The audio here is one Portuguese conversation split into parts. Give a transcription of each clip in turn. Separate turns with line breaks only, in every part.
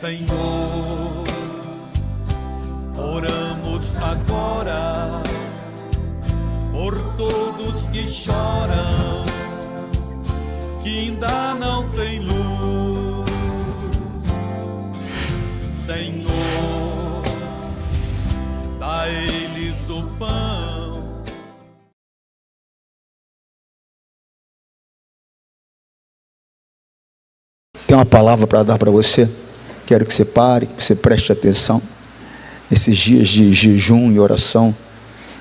Senhor, oramos agora por todos que choram, que ainda não tem luz. Senhor, dá a eles o pão.
Tem uma palavra para dar para você. Quero que você pare, que você preste atenção. Esses dias de jejum e oração,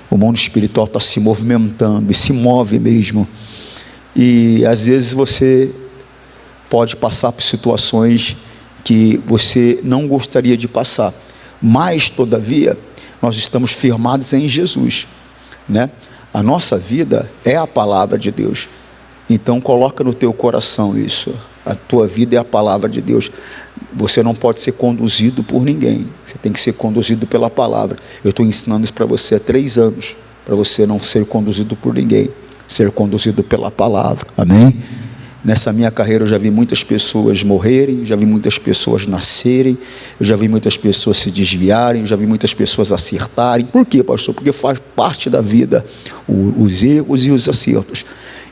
o mundo espiritual está se movimentando e se move mesmo. E às vezes você pode passar por situações que você não gostaria de passar, mas todavia nós estamos firmados em Jesus, né? A nossa vida é a palavra de Deus. Então coloca no teu coração isso. A tua vida é a palavra de Deus. Você não pode ser conduzido por ninguém. Você tem que ser conduzido pela palavra. Eu estou ensinando isso para você há 3 anos, para você não ser conduzido por ninguém, ser conduzido pela palavra. Amém? Nessa minha carreira eu já vi muitas pessoas morrerem, já vi muitas pessoas nascerem, eu já vi muitas pessoas se desviarem, já vi muitas pessoas acertarem. Por quê, pastor? Porque faz parte da vida os erros e os acertos.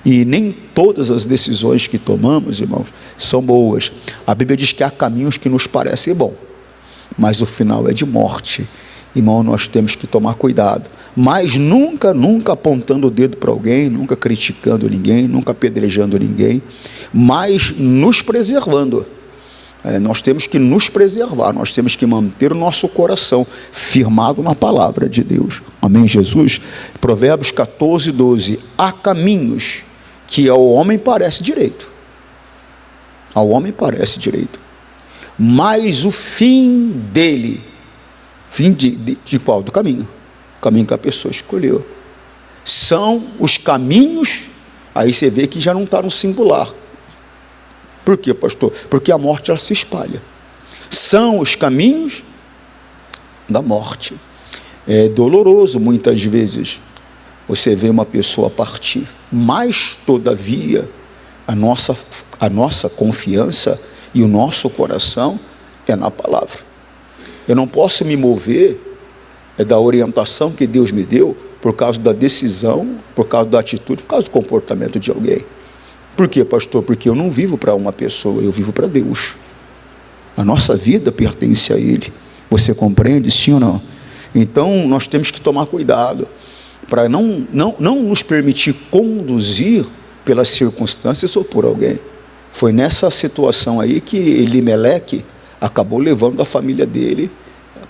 E nem todas as decisões que tomamos, irmãos, são boas. A Bíblia diz que há caminhos que nos parecem bons, mas o final é de morte. Irmão, nós temos que tomar cuidado, mas nunca apontando o dedo para alguém, nunca criticando ninguém, nunca apedrejando ninguém, mas nos preservando. Nós temos que nos preservar, nós temos que manter o nosso coração firmado na palavra de Deus. Amém, Jesus? Provérbios 14, 12. Há caminhos que ao homem parece direito. Ao homem parece direito. Mas o fim dele, fim de qual? Do caminho. O caminho que a pessoa escolheu. São os caminhos, aí você vê que já não está no singular. Por quê, pastor? Porque a morte ela se espalha. São os caminhos da morte. É doloroso muitas vezes você vê uma pessoa partir, mas todavia a nossa confiança e o nosso coração é na palavra. Eu não posso me mover da orientação que Deus me deu por causa da decisão, por causa da atitude, por causa do comportamento de alguém. Por quê, pastor? Porque eu não vivo para uma pessoa, eu vivo para Deus. A nossa vida pertence a Ele. Você compreende, sim ou não? Então nós temos que tomar cuidado para não nos permitir conduzir pelas circunstâncias ou por alguém. Foi nessa situação aí que Elimeleque acabou levando a família dele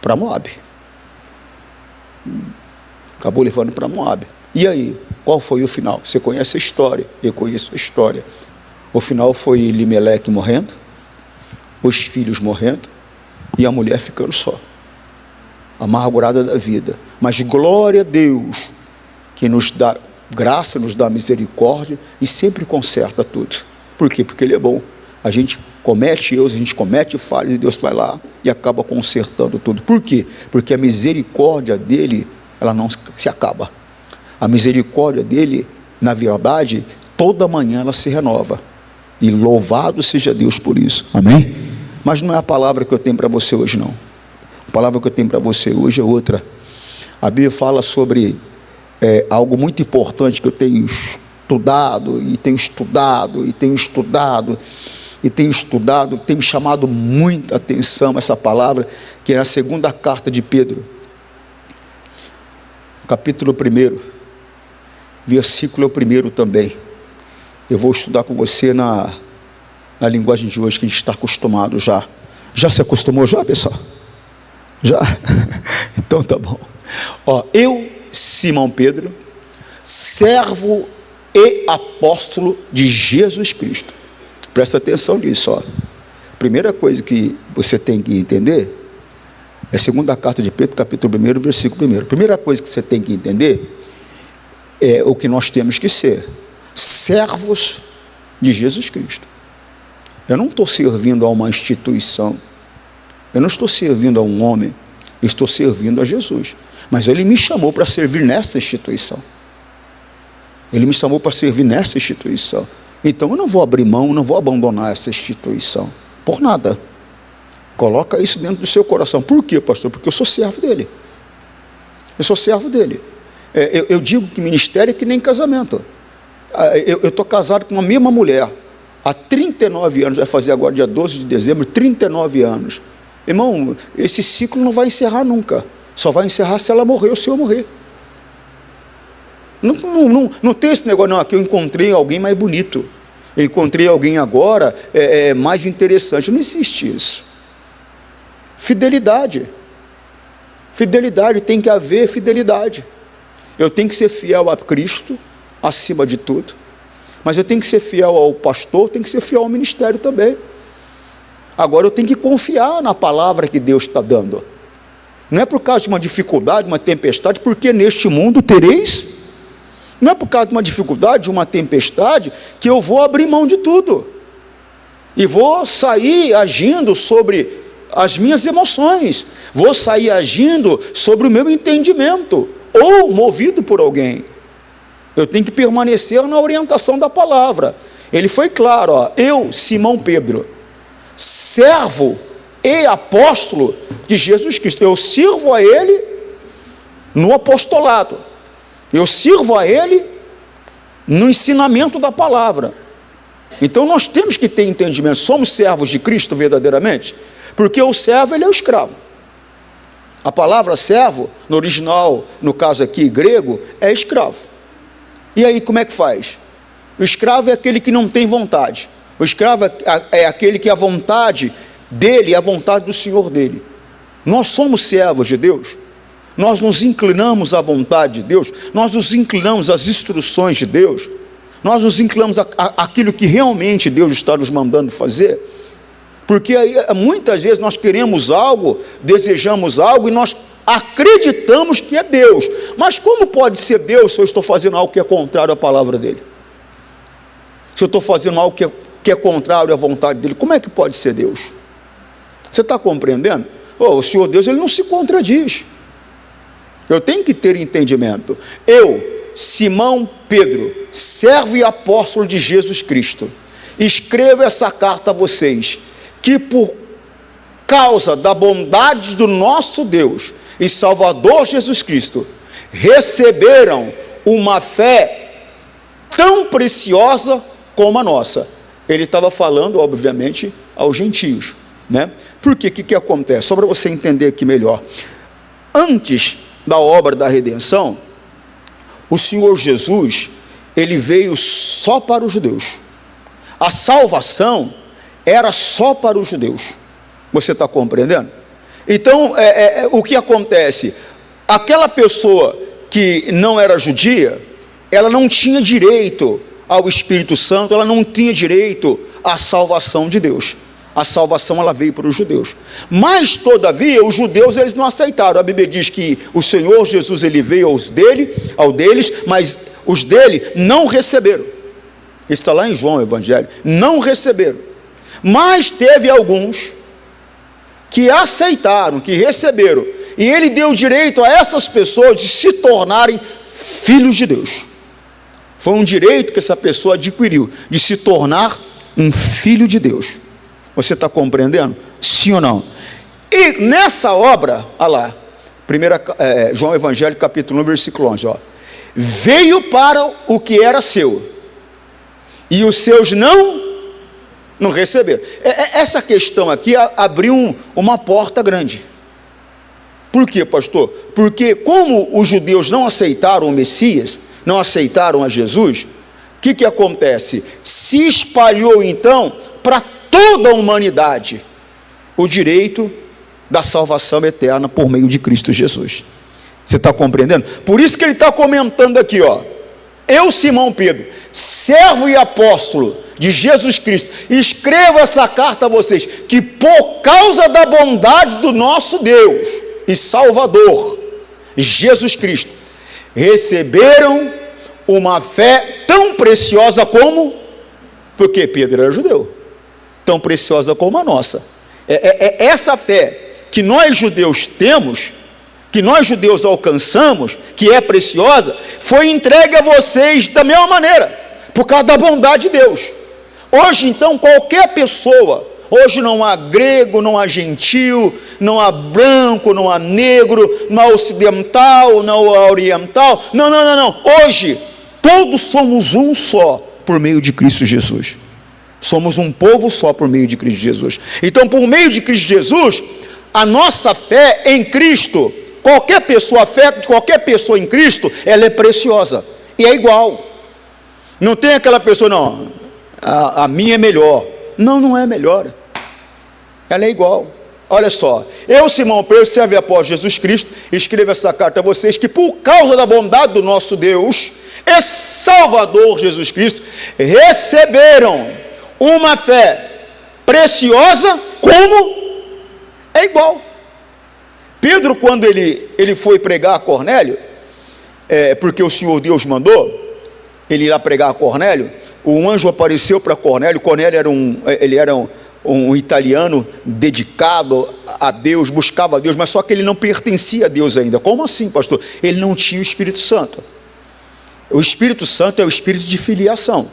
para Moabe. Acabou levando para Moabe. E aí, qual foi o final? Você conhece a história, eu conheço a história. O final foi Elimeleque morrendo, os filhos morrendo e a mulher ficando só, amargurada da vida. Mas glória a Deus, que nos dá graça, nos dá misericórdia e sempre conserta tudo. Por quê? Porque Ele é bom. A gente comete erros, a gente comete falhas e Deus vai lá e acaba consertando tudo. Por quê? Porque a misericórdia dEle, ela não se acaba. A misericórdia dEle, na verdade, toda manhã ela se renova. E louvado seja Deus por isso. Amém? Mas não é a palavra que eu tenho para você hoje, não. A palavra que eu tenho para você hoje é outra. A Bíblia fala sobre algo muito importante que eu tenho estudado, tem me chamado muita atenção essa palavra, que é a segunda carta de Pedro, capítulo 1, versículo 1 também. Eu vou estudar com você na linguagem de hoje, que a gente está acostumado já. Já se acostumou já, pessoal? Já? Então tá bom. Eu, Simão Pedro, servo e apóstolo de Jesus Cristo. Presta atenção nisso. Primeira coisa que você tem que entender é a segunda carta de Pedro, capítulo 1, versículo 1. Primeira coisa que você tem que entender é o que nós temos que ser: servos de Jesus Cristo. Eu não estou servindo a uma instituição, eu não estou servindo a um homem, eu estou servindo a Jesus. Mas Ele me chamou para servir nessa instituição. Ele me chamou para servir nessa instituição. Então eu não vou abrir mão, não vou abandonar essa instituição por nada. Coloca isso dentro do seu coração. Por quê, pastor? Porque eu sou servo dele. Eu sou servo dele. Eu digo que ministério é que nem casamento. Eu estou casado com a mesma mulher há 39 anos, vai fazer agora dia 12 de dezembro, 39 anos. Irmão, esse ciclo não vai encerrar nunca. Só vai encerrar se ela morrer ou se eu morrer. Não tem esse negócio, não, aqui eu encontrei alguém mais bonito. Eu encontrei alguém agora mais interessante. Não existe isso. Fidelidade. Fidelidade, tem que haver fidelidade. Eu tenho que ser fiel a Cristo, acima de tudo. Mas eu tenho que ser fiel ao pastor, tenho que ser fiel ao ministério também. Agora eu tenho que confiar na palavra que Deus está dando. Não é por causa de uma dificuldade, uma tempestade, porque neste mundo tereis. Não é por causa de uma dificuldade, de uma tempestade, que eu vou abrir mão de tudo. E vou sair agindo sobre as minhas emoções. Vou sair agindo sobre o meu entendimento. Ou movido por alguém. Eu tenho que permanecer na orientação da palavra. Ele foi claro, ó, eu, Simão Pedro, servo e apóstolo de Jesus Cristo. Eu sirvo a Ele no apostolado. Eu sirvo a Ele no ensinamento da palavra. Então nós temos que ter entendimento. Somos servos de Cristo verdadeiramente? Porque o servo, ele é o escravo. A palavra servo, no original, no caso aqui grego, é escravo. E aí como é que faz? O escravo é aquele que não tem vontade. O escravo é aquele que a vontade dele é a vontade do Senhor dele. Nós somos servos de Deus. Nós nos inclinamos à vontade de Deus. Nós nos inclinamos às instruções de Deus. Nós nos inclinamos àquilo que realmente Deus está nos mandando fazer. Porque aí, muitas vezes nós queremos algo, desejamos algo e nós acreditamos que é Deus. Mas como pode ser Deus se eu estou fazendo algo que é contrário à palavra dele? Se eu estou fazendo algo que é contrário à vontade dele, como é que pode ser Deus? Você está compreendendo? O Senhor Deus, ele não se contradiz. Eu tenho que ter entendimento. Eu, Simão Pedro, servo e apóstolo de Jesus Cristo, escrevo essa carta a vocês, que por causa da bondade do nosso Deus e Salvador Jesus Cristo, receberam uma fé tão preciosa como a nossa. Ele estava falando, obviamente, aos gentios, né? Porque o que acontece? Só para você entender aqui melhor. Antes da obra da redenção, o Senhor Jesus, ele veio só para os judeus. A salvação era só para os judeus. Você está compreendendo? Então, o que acontece? Aquela pessoa que não era judia, ela não tinha direito ao Espírito Santo, ela não tinha direito à salvação de Deus. A salvação, ela veio para os judeus. Mas, todavia, os judeus, eles não aceitaram. A Bíblia diz que o Senhor Jesus, ele veio aos deles, mas os dele não receberam. Isso está lá em João, o Evangelho. Não receberam. Mas teve alguns que aceitaram, que receberam, e ele deu direito a essas pessoas de se tornarem filhos de Deus. Foi um direito que essa pessoa adquiriu, de se tornar um filho de Deus. Você está compreendendo? Sim ou não? E nessa obra, olha lá, João Evangelho, capítulo 1, versículo 11, ó, veio para o que era seu, e os seus não receberam. Essa questão aqui abriu uma porta grande. Por quê, pastor? Porque como os judeus não aceitaram o Messias, não aceitaram a Jesus, o que acontece? Se espalhou então para toda a humanidade o direito da salvação eterna por meio de Cristo Jesus. Você está compreendendo? Por isso que ele está comentando aqui, ó, eu, Simão Pedro, servo e apóstolo de Jesus Cristo, escrevo essa carta a vocês, que por causa da bondade do nosso Deus e Salvador, Jesus Cristo, receberam uma fé tão preciosa como, porque Pedro era judeu, tão preciosa como a nossa. Essa fé que nós judeus temos, que nós judeus alcançamos, que é preciosa, foi entregue a vocês da mesma maneira, por causa da bondade de Deus. Hoje então qualquer pessoa, Hoje não há grego, não há gentil, não há branco, não há negro, não há ocidental, não há oriental. Não. Hoje, todos somos um só por meio de Cristo Jesus. Somos um povo só por meio de Cristo Jesus. Então, por meio de Cristo Jesus, a nossa fé em Cristo, a fé de qualquer pessoa em Cristo, ela é preciosa. E é igual. Não tem aquela pessoa, não, a minha é melhor. Não é melhor. Ela é igual. Olha só, eu, Simão Pedro, servo e apóstolo de Jesus Cristo, escrevo essa carta a vocês, que por causa da bondade do nosso Deus e Salvador Jesus Cristo, receberam uma fé preciosa, como é igual. Pedro, quando ele foi pregar a Cornélio, porque o Senhor Deus mandou ele ir lá pregar a Cornélio, um anjo apareceu para Cornélio. Cornélio era um italiano dedicado a Deus, buscava a Deus, mas só que ele não pertencia a Deus ainda. Como assim, pastor? Ele não tinha o Espírito Santo. O Espírito Santo é o espírito de filiação.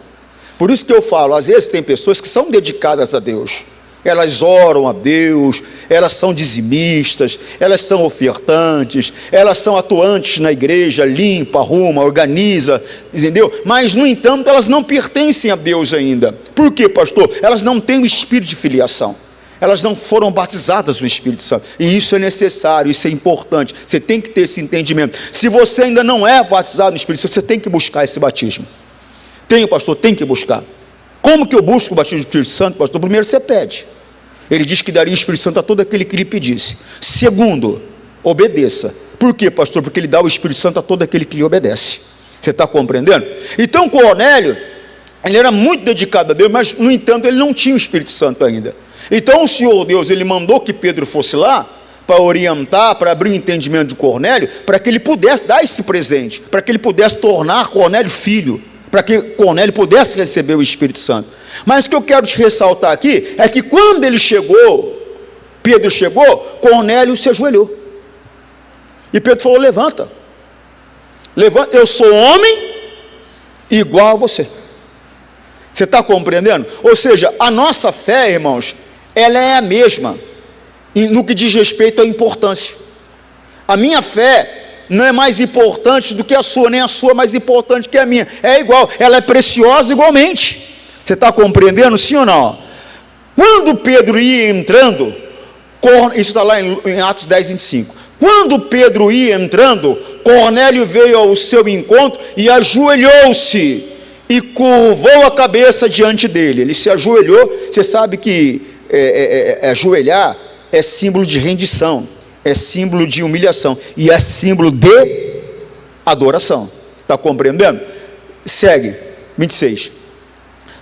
Por isso que eu falo, às vezes tem pessoas que são dedicadas a Deus, elas oram a Deus, elas são dizimistas, elas são ofertantes, elas são atuantes na igreja, limpa, arruma, organiza, entendeu? Mas, no entanto, elas não pertencem a Deus ainda. Por quê, pastor? Elas não têm o espírito de filiação, elas não foram batizadas no Espírito Santo, e isso é necessário, isso é importante, você tem que ter esse entendimento. Se você ainda não é batizado no Espírito Santo, você tem que buscar esse batismo. Pastor, tem que buscar. Como que eu busco o batismo do Espírito Santo, pastor? Primeiro você pede. Ele diz que daria o Espírito Santo a todo aquele que lhe pedisse. Segundo, obedeça. Por quê, pastor? Porque ele dá o Espírito Santo a todo aquele que lhe obedece. Você está compreendendo? Então, Cornélio, ele era muito dedicado a Deus, mas, no entanto, ele não tinha o Espírito Santo ainda. Então, o Senhor Deus, ele mandou que Pedro fosse lá, para orientar, para abrir o entendimento de Cornélio, para que ele pudesse dar esse presente, para que ele pudesse tornar Cornélio filho, para que Cornélio pudesse receber o Espírito Santo. Mas o que eu quero te ressaltar aqui, é que quando Pedro chegou, Cornélio se ajoelhou, e Pedro falou: levanta, eu sou homem igual a você. Você está compreendendo? Ou seja, a nossa fé, irmãos, ela é a mesma, no que diz respeito à importância. A minha fé não é mais importante do que a sua, nem a sua é mais importante que a minha, é igual, ela é preciosa igualmente. Você está compreendendo, sim ou não? Quando Pedro ia entrando, isso está lá em Atos 10, 25, quando Pedro ia entrando, Cornélio veio ao seu encontro e ajoelhou-se e curvou a cabeça diante dele. Ele se ajoelhou. Você sabe que ajoelhar é símbolo de rendição, é símbolo de humilhação e é símbolo de adoração. Está compreendendo? Segue, 26.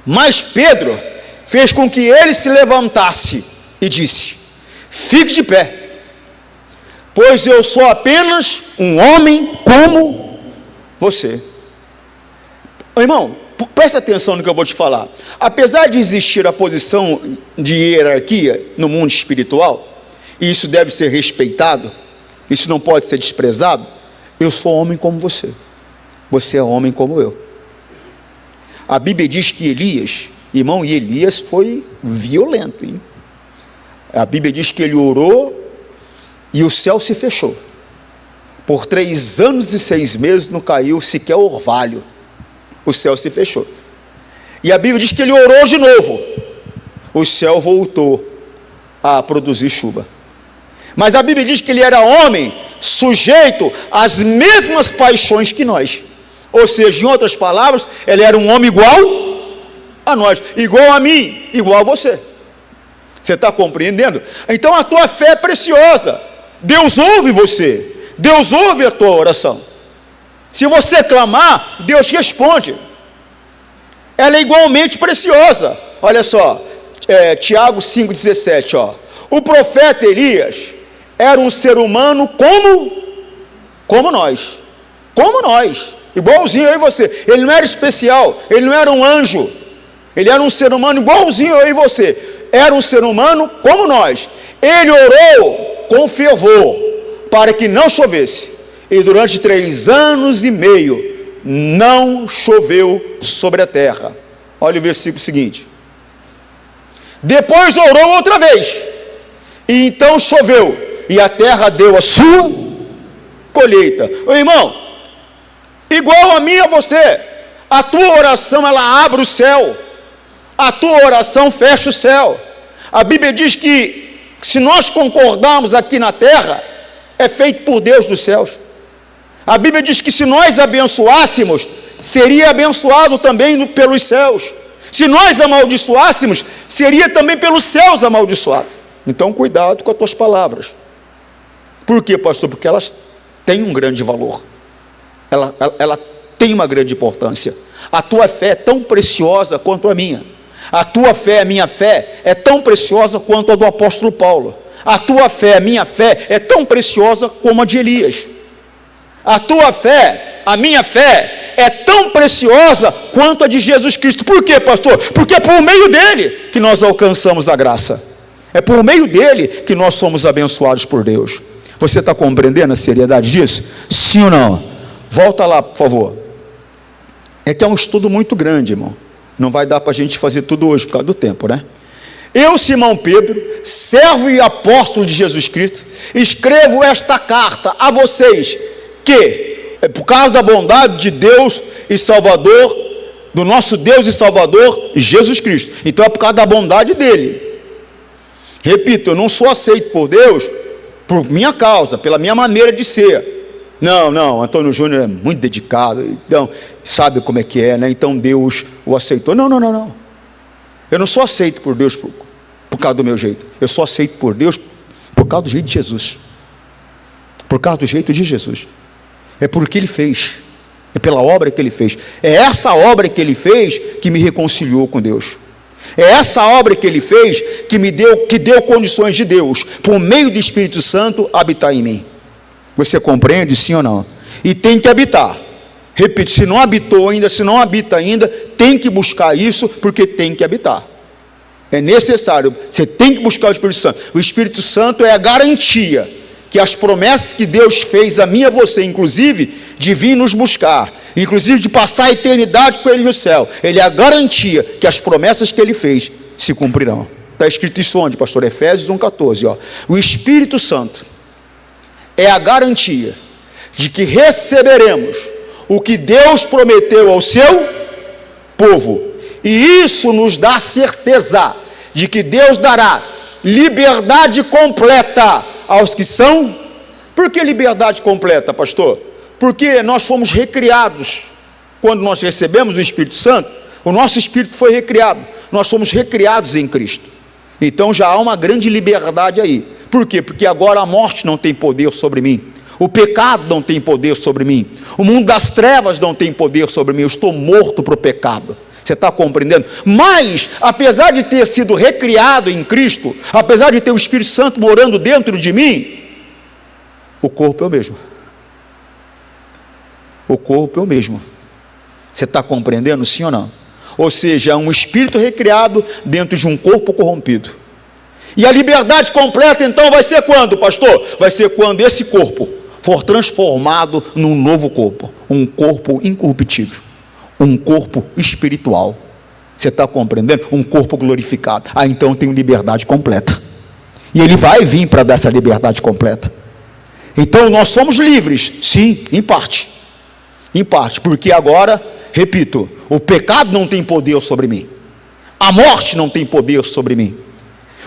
Mas Pedro fez com que ele se levantasse e disse: fique de pé, pois eu sou apenas um homem como você. Irmão, presta atenção no que eu vou te falar. Apesar de existir a posição de hierarquia no mundo espiritual, e isso deve ser respeitado, isso não pode ser desprezado, eu sou homem como você, você é homem como eu. A Bíblia diz que Elias, irmão, e Elias foi violento, hein? A Bíblia diz que ele orou e o céu se fechou. Por 3 anos e 6 meses não caiu sequer orvalho. O céu se fechou. E a Bíblia diz que ele orou de novo. O céu voltou a produzir chuva. Mas a Bíblia diz que ele era homem sujeito às mesmas paixões que nós. Ou seja, em outras palavras, ele era um homem igual a nós, igual a mim, igual a você. Você está compreendendo? Então a tua fé é preciosa. Deus ouve você, Deus ouve a tua oração. Se você clamar, Deus responde. Ela é igualmente preciosa. Olha só, Tiago 5,17, ó. O profeta Elias era um ser humano como nós, igualzinho eu e você. Ele não era especial, ele não era um anjo, ele era um ser humano igualzinho eu e você. Era um ser humano como nós. Ele orou com fervor para que não chovesse, e durante 3 anos e meio não choveu sobre a terra. Olha o versículo seguinte: Depois orou outra vez, e então choveu, e a terra deu a sua colheita. Ô irmão, igual a mim e a você, a tua oração ela abre o céu, a tua oração fecha o céu. A Bíblia diz que se nós concordarmos aqui na terra, é feito por Deus dos céus. A Bíblia diz que se nós abençoássemos, seria abençoado também pelos céus. Se nós amaldiçoássemos, seria também pelos céus amaldiçoado. Então cuidado com as tuas palavras. Por quê, pastor? Porque elas têm um grande valor. Ela tem uma grande importância. A tua fé é tão preciosa quanto a minha. A tua fé, a minha fé, é tão preciosa quanto a do apóstolo Paulo. A tua fé, a minha fé, é tão preciosa como a de Elias. A tua fé, a minha fé, é tão preciosa quanto a de Jesus Cristo. Por quê, pastor? Porque é por meio dele que nós alcançamos a graça. É por meio dele que nós somos abençoados por Deus. Você está compreendendo a seriedade disso? Sim ou não? Volta lá, por favor. É que é um estudo muito grande, irmão. Não vai dar para a gente fazer tudo hoje por causa do tempo, né? Eu, Simão Pedro, servo e apóstolo de Jesus Cristo, escrevo esta carta a vocês, que é por causa da bondade de Deus e Salvador, do nosso Deus e Salvador, Jesus Cristo. Então é por causa da bondade dele. Repito, eu não sou aceito por Deus por minha causa, pela minha maneira de ser. Não, Antônio Júnior é muito dedicado, então sabe como é que é, né? Então Deus o aceitou. Não. Eu não sou aceito por Deus por causa do meu jeito. Eu sou aceito por Deus por causa do jeito de Jesus. Por causa do jeito de Jesus. É por que ele fez. É pela obra que ele fez. É essa obra que ele fez que me reconciliou com Deus. É essa obra que ele fez que deu condições de Deus, por meio do Espírito Santo, habitar em mim. Você compreende, sim ou não? E tem que habitar. Repito, se não habitou ainda, se não habita ainda, tem que buscar isso, porque tem que habitar. É necessário, você tem que buscar o Espírito Santo. O Espírito Santo é a garantia que as promessas que Deus fez a mim e a você, inclusive, de vir nos buscar, inclusive de passar a eternidade com Ele no céu, Ele é a garantia que as promessas que Ele fez se cumprirão. Está escrito isso onde, pastor? Efésios 1,14, ó. O Espírito Santo é a garantia de que receberemos o que Deus prometeu ao seu povo, e isso nos dá certeza de que Deus dará liberdade completa aos que são. Por que liberdade completa, pastor? Porque nós fomos recriados. Quando nós recebemos o Espírito Santo, o nosso espírito foi recriado, nós fomos recriados em Cristo. Então já há uma grande liberdade aí. Por quê? Porque agora a morte não tem poder sobre mim, o pecado não tem poder sobre mim, o mundo das trevas não tem poder sobre mim. Eu estou morto para o pecado. Você está compreendendo? Mas, apesar de ter sido recriado em Cristo, apesar de ter o Espírito Santo morando dentro de mim, o corpo é o mesmo. O corpo é o mesmo. Você está compreendendo, sim ou não? Ou seja, é um espírito recriado dentro de um corpo corrompido. E a liberdade completa então vai ser quando, pastor? Vai ser quando esse corpo for transformado num novo corpo, um corpo incorruptível, um corpo espiritual. Você está compreendendo? Um corpo glorificado. Então eu tenho liberdade completa. E ele vai vir para dar essa liberdade completa. Então nós somos livres, sim, em parte, porque agora, repito, o pecado não tem poder sobre mim, a morte não tem poder sobre mim,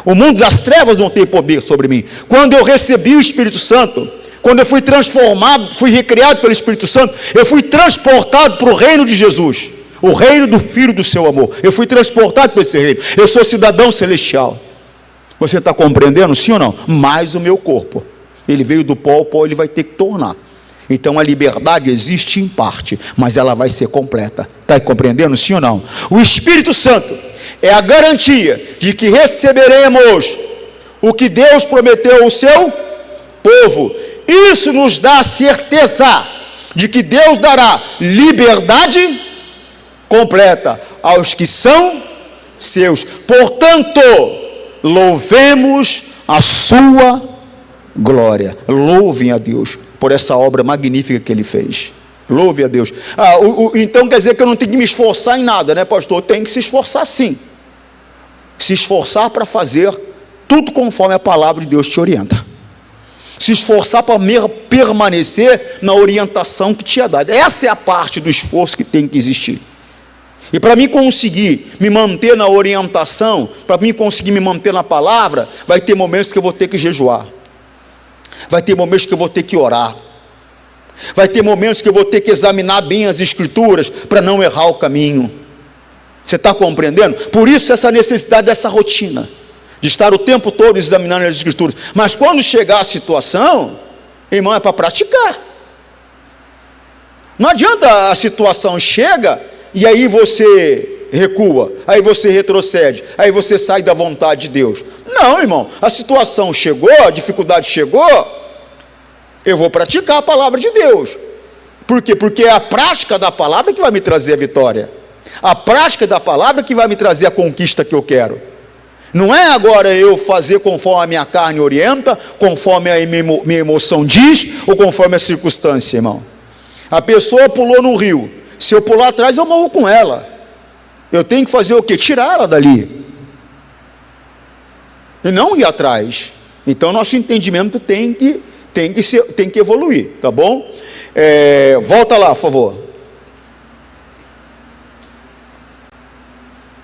o mundo das trevas não tem poder sobre mim. Quando eu recebi o Espírito Santo, quando eu fui transformado, fui recriado pelo Espírito Santo, eu fui transportado para o reino de Jesus, o reino do Filho do seu amor. Eu fui transportado para esse reino, eu sou cidadão celestial. Você está compreendendo, sim ou não? Mas o meu corpo, ele veio do pó, o pó ele vai ter que tornar. Então a liberdade existe em parte, mas ela vai ser completa. Está compreendendo, sim ou não? O Espírito Santo é a garantia de que receberemos o que Deus prometeu ao seu povo. Isso nos dá a certeza de que Deus dará liberdade completa aos que são seus. Portanto, louvemos a sua glória. Louvem a Deus por essa obra magnífica que Ele fez. Louve a Deus. Então quer dizer que eu não tenho que me esforçar em nada, né, pastor? Eu tenho que se esforçar sim. se esforçar para fazer tudo conforme a palavra de Deus te orienta. Se esforçar para permanecer na orientação que te é dada. Essa é a parte do esforço que tem que existir. E para mim conseguir me manter na orientação, para mim conseguir me manter na palavra, vai ter momentos que eu vou ter que jejuar. Vai ter momentos que eu vou ter que orar. Vai ter momentos que eu vou ter que examinar bem as escrituras para não errar o caminho. Você está compreendendo? Por isso essa necessidade dessa rotina, de estar o tempo todo examinando as escrituras. Mas quando chegar a situação, irmão, é para praticar. Não adianta a situação chega e aí você recua, aí você retrocede, aí você sai da vontade de Deus. Não, irmão, a situação chegou, a dificuldade chegou, eu vou praticar a palavra de Deus. Por quê? Porque é a prática da palavra que vai me trazer a vitória. A prática da palavra que vai me trazer a conquista que eu quero. Não é agora eu fazer conforme a minha carne orienta, conforme a minha emoção diz, ou conforme a circunstância, irmão. A pessoa pulou no rio, se eu pular atrás eu morro com ela. Eu tenho que fazer o quê? Tirar ela dali. E não ir atrás. Então nosso entendimento tem que evoluir, tá bom? Volta lá, por favor.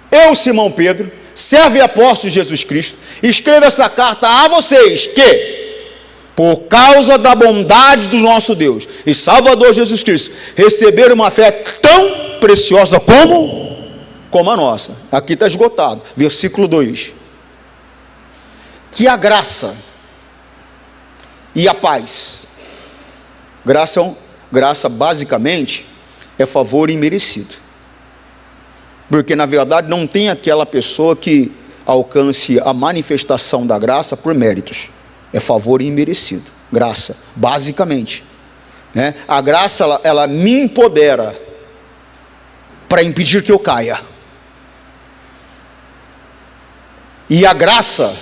Eu, Simão Pedro, servo e apóstolo de Jesus Cristo, escrevo essa carta a vocês que, por causa da bondade do nosso Deus e Salvador Jesus Cristo, receberam uma fé tão preciosa como a nossa. Aqui está esgotado, versículo 2. Que a graça e a paz, graça basicamente é favor imerecido. Porque na verdade não tem aquela pessoa que alcance a manifestação da graça por méritos. É favor imerecido. Graça, basicamente. Né? A graça, ela me empodera para impedir que eu caia. E a graça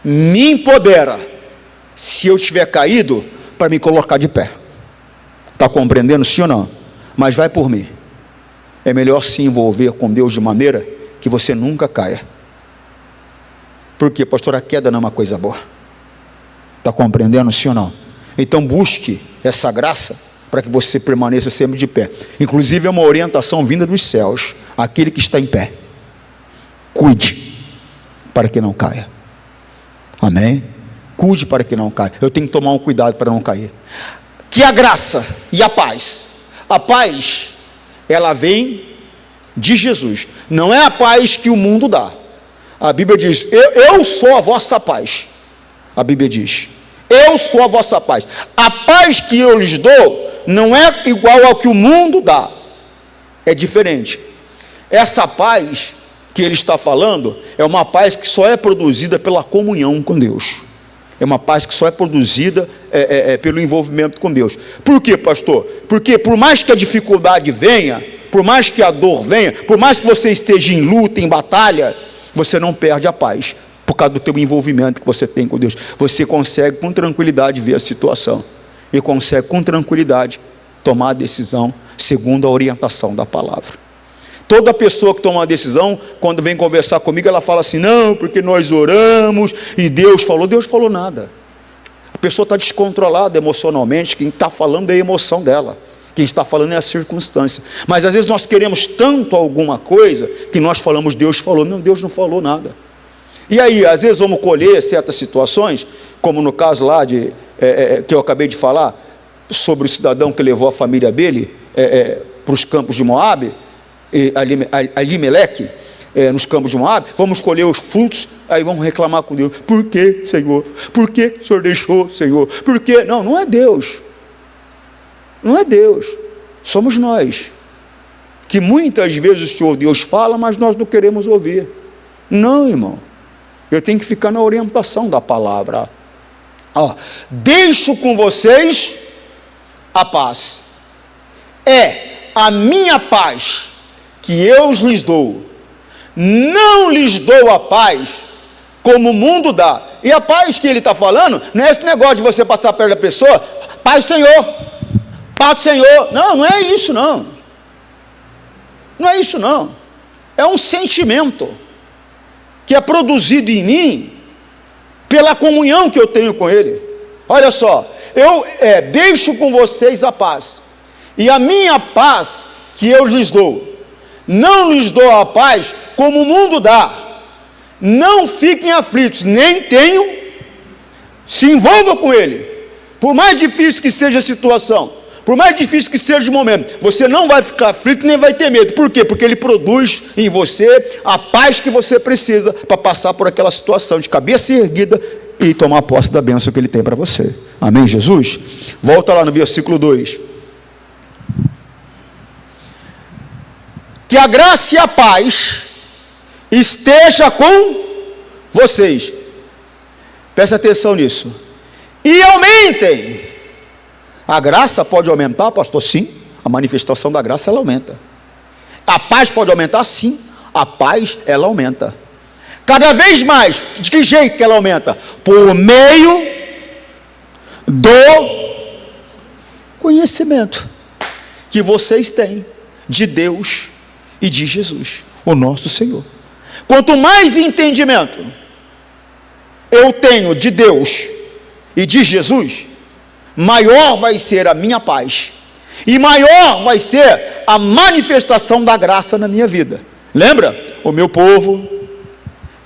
me empodera, se eu tiver caído, para me colocar de pé. Está compreendendo, sim ou não? Mas vai por mim. É melhor se envolver com Deus de maneira que você nunca caia. Por quê, pastor? A queda não é uma coisa boa. Está compreendendo, sim ou não? Então busque essa graça para que você permaneça sempre de pé. Inclusive é uma orientação vinda dos céus. Aquele que está em pé, cuide para que não caia. Amém? Cuide para que não caia. Eu tenho que tomar um cuidado para não cair. Que a graça e a paz, ela vem de Jesus. Não é a paz que o mundo dá. A Bíblia diz, eu sou a vossa paz. A Bíblia diz, eu sou a vossa paz. A paz que eu lhes dou não é igual ao que o mundo dá. É diferente. Essa paz que ele está falando é uma paz que só é produzida pela comunhão com Deus. É uma paz que só é produzida pelo envolvimento com Deus. Por quê, pastor? Porque por mais que a dificuldade venha, por mais que a dor venha, por mais que você esteja em luta, em batalha, você não perde a paz, por causa do teu envolvimento que você tem com Deus. Você consegue com tranquilidade ver a situação, e consegue com tranquilidade tomar a decisão segundo a orientação da palavra. Toda pessoa que toma uma decisão, quando vem conversar comigo, ela fala assim, não, porque nós oramos, e Deus falou nada. A pessoa está descontrolada emocionalmente, quem está falando é a emoção dela, quem está falando é a circunstância. Mas às vezes nós queremos tanto alguma coisa, que nós falamos, Deus falou, não, Deus não falou nada. E aí, às vezes vamos colher certas situações, como no caso lá, que eu acabei de falar, sobre o cidadão que levou a família dele para os campos de Moabe, Alimeleque, nos campos de Moabe, vamos colher os frutos, aí vamos reclamar com Deus, por que, Senhor? Por que o Senhor deixou, Senhor? Por que? Não é Deus, não é Deus, somos nós, que muitas vezes o Senhor Deus fala, mas nós não queremos ouvir. Não, irmão, eu tenho que ficar na orientação da palavra. Deixo com vocês a paz, a minha paz que eu lhes dou, não lhes dou a paz como o mundo dá. E a paz que ele está falando não é esse negócio de você passar perto da pessoa, paz do Senhor, não é isso não, é um sentimento que é produzido em mim pela comunhão que eu tenho com Ele. Olha só, eu deixo com vocês a paz, e a minha paz que eu lhes dou, não lhes dou a paz como o mundo dá. Não fiquem aflitos, nem tenham, se envolvam com Ele. Por mais difícil que seja a situação, por mais difícil que seja o momento, você não vai ficar aflito nem vai ter medo. Por quê? Porque Ele produz em você a paz que você precisa para passar por aquela situação de cabeça erguida e tomar posse da bênção que Ele tem para você. Amém, Jesus? Volta lá no versículo 2. Que a graça e a paz esteja com vocês. Presta atenção nisso. E aumentem. A graça pode aumentar, pastor? Sim. A manifestação da graça, ela aumenta. A paz pode aumentar? Sim. A paz, ela aumenta. Cada vez mais. De que jeito que ela aumenta? Por meio do conhecimento que vocês têm de Deus e de Jesus, o nosso Senhor. Quanto mais entendimento eu tenho de Deus e de Jesus, maior vai ser a minha paz, e maior vai ser a manifestação da graça na minha vida. Lembra? O meu povo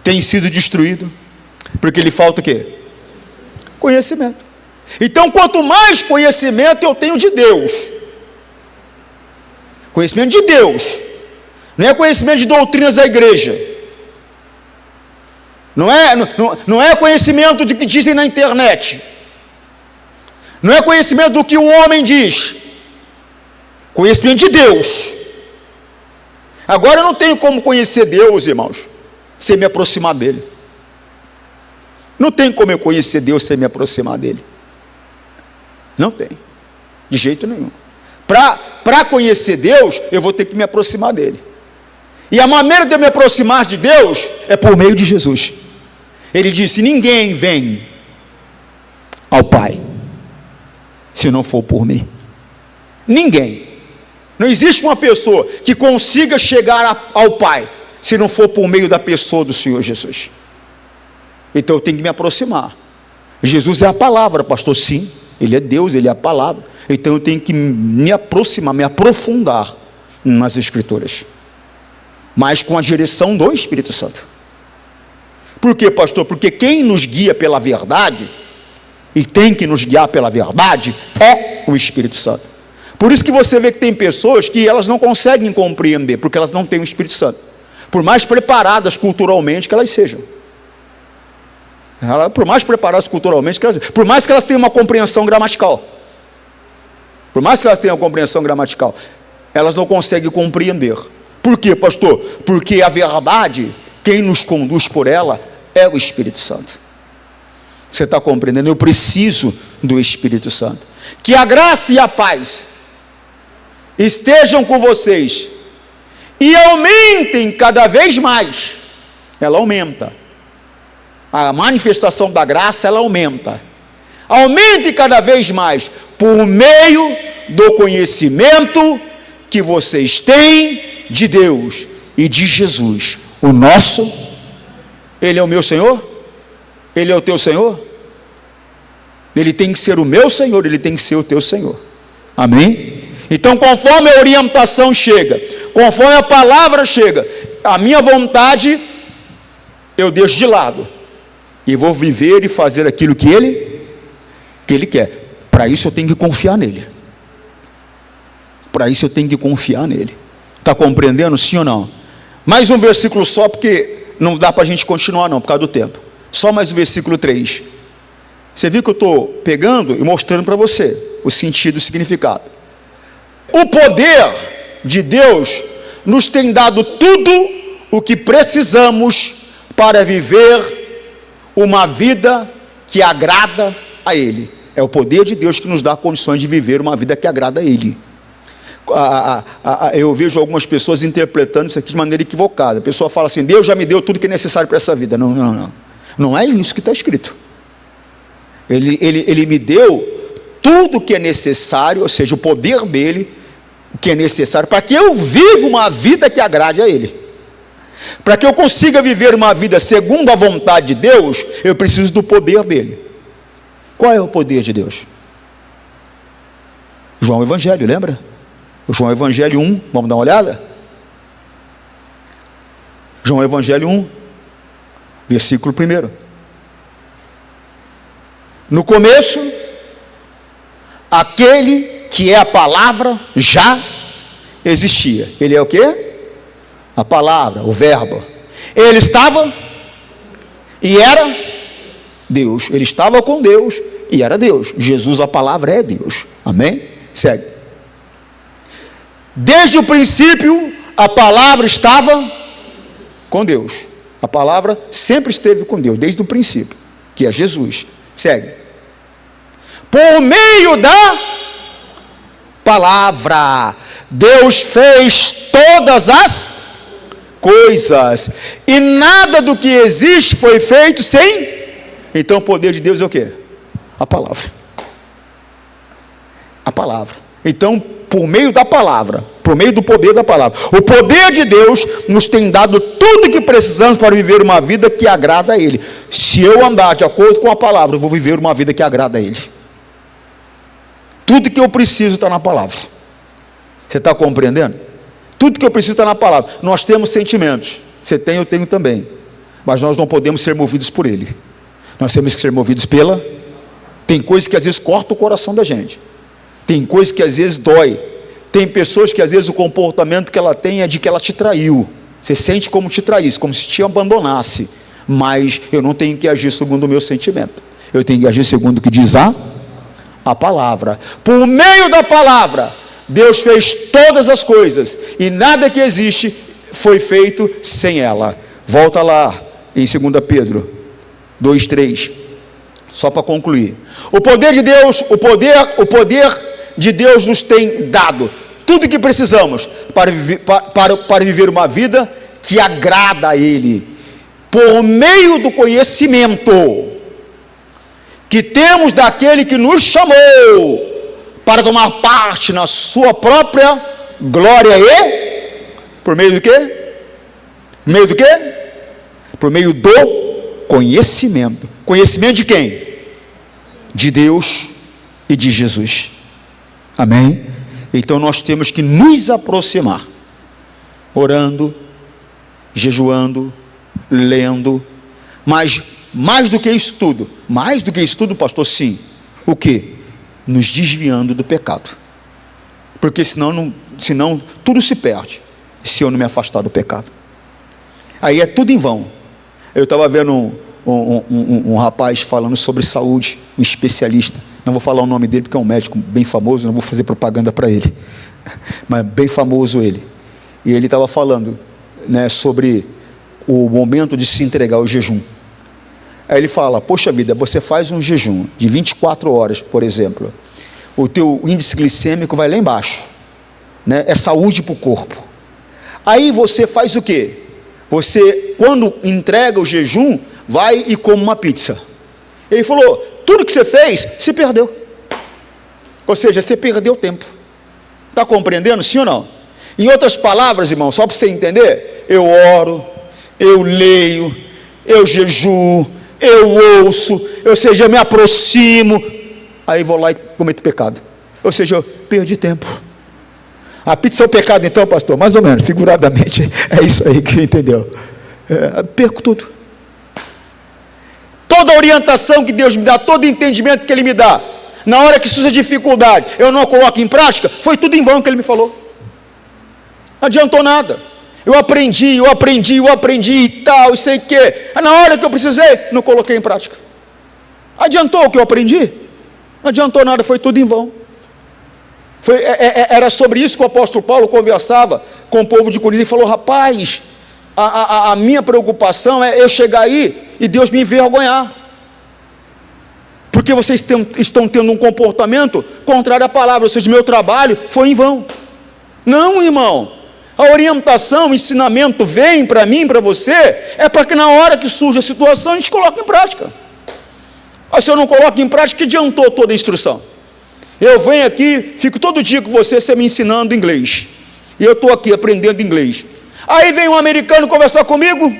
tem sido destruído, porque lhe falta o quê? Conhecimento. Então, quanto mais conhecimento eu tenho de Deus, conhecimento de Deus, não é conhecimento de doutrinas da igreja, não é conhecimento de que dizem na internet, não é conhecimento do que o homem diz, conhecimento de Deus. Agora eu não tenho como conhecer Deus, irmãos, sem me aproximar dele. Não tem como eu conhecer Deus sem me aproximar dele. Não tem, de jeito nenhum. Para conhecer Deus, eu vou ter que me aproximar dele. E a maneira de eu me aproximar de Deus é por meio de Jesus. Ele disse: ninguém vem ao Pai se não for por mim. Ninguém. Não existe uma pessoa que consiga chegar ao Pai se não for por meio da pessoa do Senhor Jesus. Então eu tenho que me aproximar. Jesus é a palavra, pastor. Sim, Ele é Deus, Ele é a palavra. Então eu tenho que me aproximar, me aprofundar nas Escrituras, mas com a direção do Espírito Santo. Por quê, pastor? Porque quem nos guia pela verdade, e tem que nos guiar pela verdade, é o Espírito Santo. Por isso que você vê que tem pessoas que elas não conseguem compreender, porque elas não têm o Espírito Santo, por mais preparadas culturalmente que elas sejam. Por mais preparadas culturalmente que elas sejam, por mais que elas tenham uma compreensão gramatical, por mais que elas tenham uma compreensão gramatical, elas não conseguem compreender. Por quê, pastor? Porque a verdade, quem nos conduz por ela, é o Espírito Santo. Você está compreendendo? Eu preciso do Espírito Santo. Que a graça e a paz estejam com vocês, e aumentem cada vez mais. Ela aumenta. A manifestação da graça, ela aumenta. Aumente cada vez mais, por meio do conhecimento que vocês têm de Deus e de Jesus, o nosso. Ele é o meu Senhor? Ele é o teu Senhor? Ele tem que ser o meu Senhor, ele tem que ser o teu Senhor. Amém? Então, conforme a orientação chega, conforme a palavra chega, a minha vontade eu deixo de lado e vou viver e fazer aquilo que ele quer. Para isso eu tenho que confiar nele. Para isso eu tenho que confiar nele. Está compreendendo, sim ou não? Mais um versículo só, porque não dá para a gente continuar não, por causa do tempo. Só mais o versículo 3. Você viu que eu estou pegando e mostrando para você o sentido e o significado. O poder de Deus nos tem dado tudo o que precisamos para viver uma vida que agrada a Ele. É o poder de Deus que nos dá condições de viver uma vida que agrada a Ele. Eu vejo algumas pessoas interpretando isso aqui de maneira equivocada. A pessoa fala assim: Deus já me deu tudo que é necessário para essa vida. Não. Não é isso que está escrito. Ele me deu tudo que é necessário, ou seja, o poder dele, que é necessário para que eu viva uma vida que agrade a Ele. Para que eu consiga viver uma vida segundo a vontade de Deus, eu preciso do poder dele. Qual é o poder de Deus? João Evangelho, lembra? O João Evangelho 1, vamos dar uma olhada? João Evangelho 1, versículo 1. No começo, aquele que é a palavra já existia. Ele é o quê? A palavra, o verbo. Ele estava e era Deus. Ele estava com Deus e era Deus. Jesus, a palavra, é Deus. Amém? Segue. Desde o princípio, a palavra estava com Deus. A palavra sempre esteve com Deus, desde o princípio, que é Jesus. Segue. Por meio da palavra, Deus fez todas as coisas, e nada do que existe foi feito sem. Então o poder de Deus é o quê? A palavra. A palavra. Então, por meio da palavra, por meio do poder da palavra, o poder de Deus nos tem dado tudo que precisamos para viver uma vida que agrada a Ele. Se eu andar de acordo com a palavra, eu vou viver uma vida que agrada a Ele. Tudo que eu preciso está na palavra. Você está compreendendo? Tudo que eu preciso está na palavra. Nós temos sentimentos. Você tem, eu tenho também. Mas nós não podemos ser movidos por ele. Nós temos que ser movidos pela. Tem coisas que às vezes cortam o coração da gente. Tem coisas que às vezes dói. Tem pessoas que às vezes o comportamento que ela tem é de que ela te traiu. Você sente como te traísse, como se te abandonasse. Mas eu não tenho que agir segundo o meu sentimento. Eu tenho que agir segundo o que diz a palavra. Por meio da palavra, Deus fez todas as coisas, e nada que existe foi feito sem ela. Volta lá em 2 Pedro 2:3, só para concluir. O poder de Deus, o poder de Deus nos tem dado tudo o que precisamos para viver uma vida que agrada a Ele, por meio do conhecimento que temos daquele que nos chamou para tomar parte na sua própria glória. E por meio do quê? Por meio do quê? Por meio do conhecimento. Conhecimento de quem? De Deus e de Jesus. Amém? Então nós temos que nos aproximar, orando, jejuando, lendo, mas mais do que isso tudo, pastor, sim, o que? Nos desviando do pecado, porque senão tudo se perde, se eu não me afastar do pecado, aí é tudo em vão. Eu estava vendo um rapaz falando sobre saúde, um especialista, não vou falar o nome dele porque é um médico bem famoso, não vou fazer propaganda para ele, mas bem famoso ele, e ele estava falando, né, sobre o momento de se entregar ao jejum. Aí ele fala, poxa vida, você faz um jejum de 24 horas, por exemplo, o teu índice glicêmico vai lá embaixo, né? É saúde para o corpo. Aí você faz o quê? Você, quando entrega o jejum, vai e come uma pizza. Ele falou, tudo que você fez, se perdeu. Ou seja, você perdeu tempo. Está compreendendo, sim ou não? Em outras palavras, irmão, só para você entender, eu oro, eu leio, eu jejuo, eu ouço, ou seja, eu me aproximo, aí vou lá e cometo pecado, ou seja, eu perdi tempo. A pizza é o pecado então, pastor? Mais ou menos, figuradamente, é isso aí que entendeu. Perco tudo. Toda a orientação que Deus me dá, todo o entendimento que Ele me dá, na hora que surge dificuldade, eu não coloco em prática, foi tudo em vão que Ele me falou. Não adiantou nada. Eu aprendi e tal, e sei que. Na hora que eu precisei, não coloquei em prática. Adiantou o que eu aprendi? Não adiantou nada, foi tudo em vão. Era sobre isso que o apóstolo Paulo conversava com o povo de Corinto. Ele falou, rapaz, a minha preocupação é eu chegar aí e Deus me envergonhar. Porque vocês estão tendo um comportamento contrário à palavra, ou seja, meu trabalho foi em vão. Não, irmão. A orientação, o ensinamento vem para mim, para você, é para que na hora que surge a situação, a gente coloque em prática. Mas se eu não coloco em prática, que adiantou toda a instrução? Eu venho aqui, fico todo dia com você me ensinando inglês, e eu estou aqui aprendendo inglês. Aí vem um americano conversar comigo,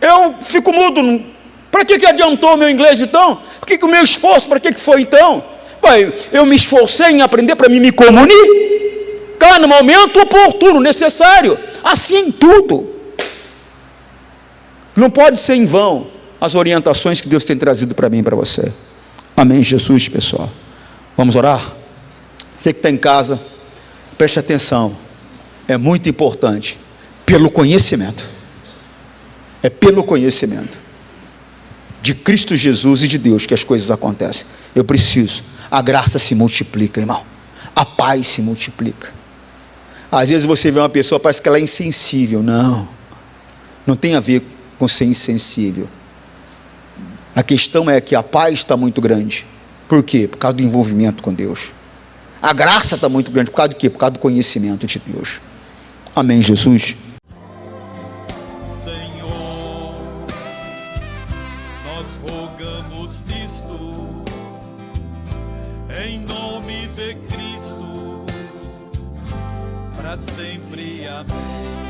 eu fico mudo. Para que adiantou o meu inglês então? Por que o meu esforço, para que foi então? Pai, eu me esforcei em aprender para me comunicar no momento oportuno, necessário. Assim tudo. Não pode ser em vão as orientações que Deus tem trazido para mim e para você. Amém, Jesus, pessoal. Vamos orar? Você que está em casa, preste atenção. É muito importante. Pelo conhecimento. É pelo conhecimento de Cristo Jesus e de Deus que as coisas acontecem. Eu preciso. A graça se multiplica, irmão. A paz se multiplica. Às vezes você vê uma pessoa, parece que ela é insensível. Não. Não tem a ver com ser insensível. A questão é que a paz está muito grande. Por quê? Por causa do envolvimento com Deus. A graça está muito grande. Por causa do quê? Por causa do conhecimento de Deus. Amém, Jesus?
Senhor, nós rogamos isto, em nome de Cristo, para sempre. Amém.